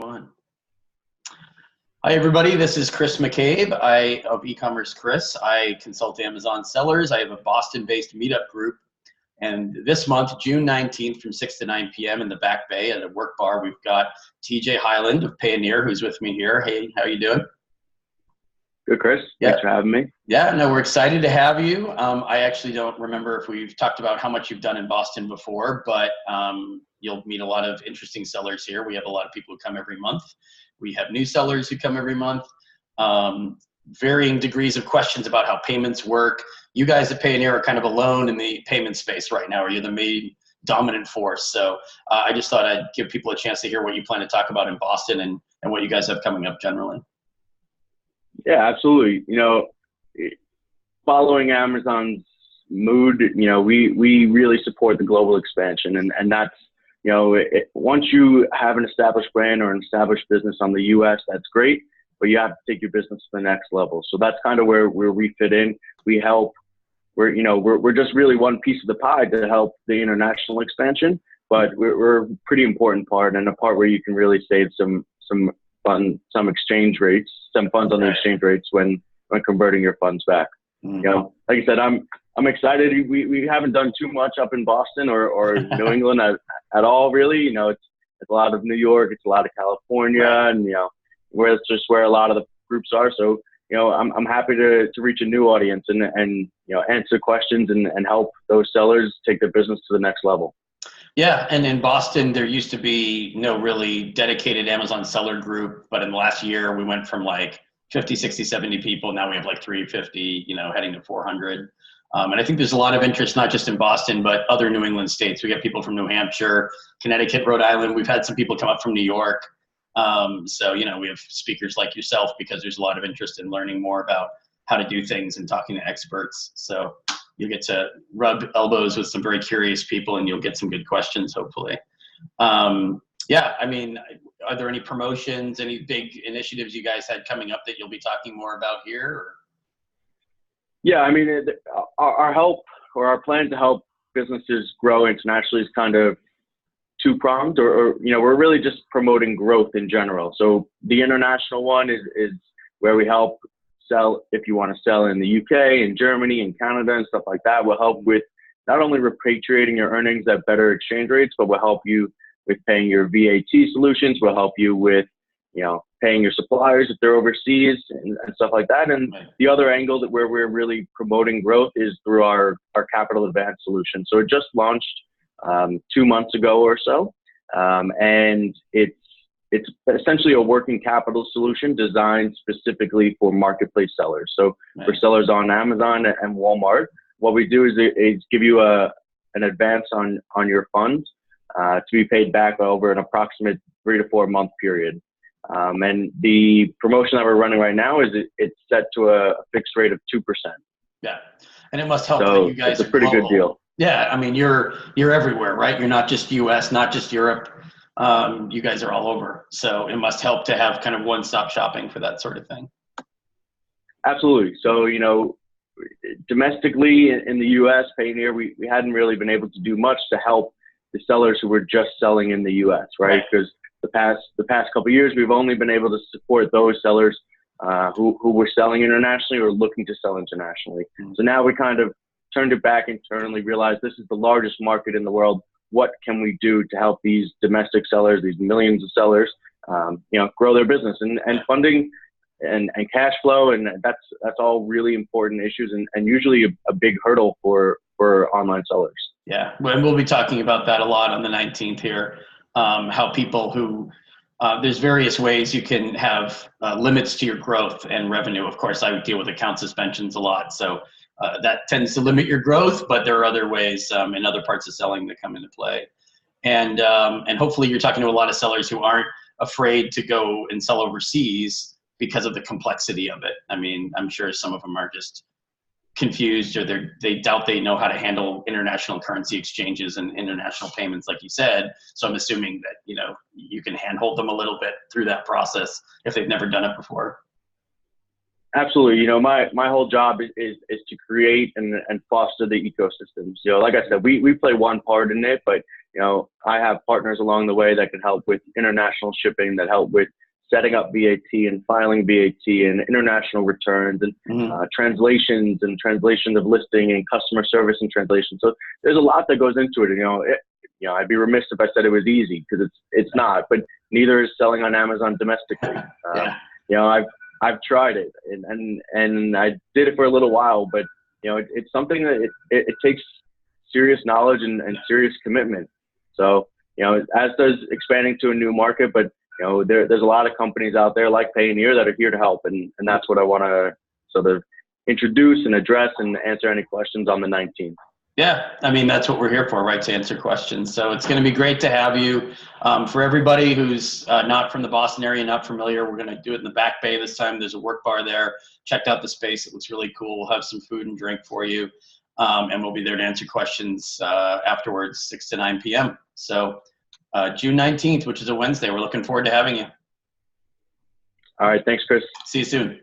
Go on. Hi, everybody. This is Chris McCabe of e-commerce Chris. I consult Amazon sellers. I have a Boston-based meetup group. And this month, June 19th from 6 to 9 p.m. in the Back Bay at a work bar, we've got TJ Highland of Payoneer, who's with me here. Hey, how you doing? Good, Chris. Yeah. Thanks for having me. Yeah, no, we're excited to have you. I actually don't remember if we've talked about how much you've done in Boston before, but you'll meet a lot of interesting sellers here. We have a lot of people who come every month. We have new sellers who come every month. Varying degrees of questions about how payments work. You guys at Payoneer are kind of alone in the payment space right now, or you're the main dominant force. So I just thought I'd give people a chance to hear what you plan to talk about in Boston and what you guys have coming up generally. Yeah, absolutely. You know, following Amazon's mood, you know, we really support the global expansion, and that's, you know, once you have an established brand or an established business on the U.S., that's great, but you have to take your business to the next level. So that's kind of where we fit in. We help. We're just really one piece of the pie to help the international expansion, but we're a pretty important part, and a part where you can really save some funds on the exchange rates when converting your funds back. Mm-hmm. You know, like I said, I'm excited. We haven't done too much up in Boston or New England at all, really. You know, it's a lot of New York, it's a lot of California, and you know, it's just where a lot of the groups are. So, you know, I'm happy to reach a new audience and you know, answer questions and help those sellers take their business to the next level. Yeah, and in Boston, there used to be no really dedicated Amazon seller group, but in the last year, we went from like 50, 60, 70 people. Now we have like 350, you know, heading to 400. And I think there's a lot of interest, not just in Boston, but other New England states. We get people from New Hampshire, Connecticut, Rhode Island. We've had some people come up from New York. So, you know, we have speakers like yourself because there's a lot of interest in learning more about how to do things and talking to experts. So you'll get to rub elbows with some very curious people and you'll get some good questions, hopefully. Yeah, I mean, are there any promotions, any big initiatives you guys had coming up that you'll be talking more about here? Or? Yeah, I mean, our help or our plan to help businesses grow internationally is kind of two-pronged, or you know, we're really just promoting growth in general. So the international one is where we help sell, if you want to sell in the UK and Germany and Canada and stuff like that. We'll help with not only repatriating your earnings at better exchange rates, but we'll help you with paying your VAT solutions. We'll help you with, you know, paying your suppliers if they're overseas and stuff like that. And the other angle that where we're really promoting growth is through our capital advance solution. So it just launched 2 months ago or so, and it's essentially a working capital solution designed specifically for marketplace sellers. So for sellers on Amazon and Walmart, what we do is give you an advance on your funds to be paid back over an approximate 3 to 4 month period. And the promotion that we're running right now is it's set to a fixed rate of 2%. Yeah, and it must help so that you guys it's a pretty good deal. Yeah, I mean, you're everywhere, right? You're not just US, not just Europe. You guys are all over. So it must help to have kind of one-stop shopping for that sort of thing. Absolutely. So, you know, domestically in the US, Payoneer, we hadn't really been able to do much to help the sellers who were just selling in the US, right? Because the past couple of years, we've only been able to support those sellers who were selling internationally or looking to sell internationally. Mm-hmm. So now we kind of turned it back internally, realized this is the largest market in the world. What can we do to help these domestic sellers, these millions of sellers, you know, grow their business and funding and cash flow, and that's all really important issues and usually a big hurdle for online sellers. Yeah, and we'll be talking about that a lot on the 19th here. How people who there's various ways you can have limits to your growth and revenue. Of course, I would deal with account suspensions a lot, so that tends to limit your growth. But there are other ways in other parts of selling that come into play, and hopefully you're talking to a lot of sellers who aren't afraid to go and sell overseas because of the complexity of it. I mean, I'm sure some of them are just confused or they doubt they know how to handle international currency exchanges and international payments, like you said. So I'm assuming that, you know, you can handhold them a little bit through that process if they've never done it before. Absolutely. You know, my whole job is to create and foster the ecosystems. You know, like I said, we play one part in it, but I have partners along the way that can help with international shipping, that help with setting up VAT and filing VAT and international returns and translations of listing and customer service and translation. So there's a lot that goes into it. I'd be remiss if I said it was easy, because it's not, but neither is selling on Amazon domestically. I've tried it and I did it for a little while, but it's something that it takes serious knowledge and serious commitment. So, as does expanding to a new market, but there's a lot of companies out there like Payoneer that are here to help, and that's what I want to sort of introduce and address and answer any questions on the 19th. Yeah, I mean, that's what we're here for, right? To answer questions. So it's going to be great to have you. For everybody who's not from the Boston area, not familiar, we're going to do it in the back bay this time. There's a work bar there. Checked out the space. It looks really cool. We'll have some food and drink for you. And we'll be there to answer questions afterwards, 6 to 9 p.m. So June 19th, which is a Wednesday. We're looking forward to having you. All right. Thanks, Chris. See you soon.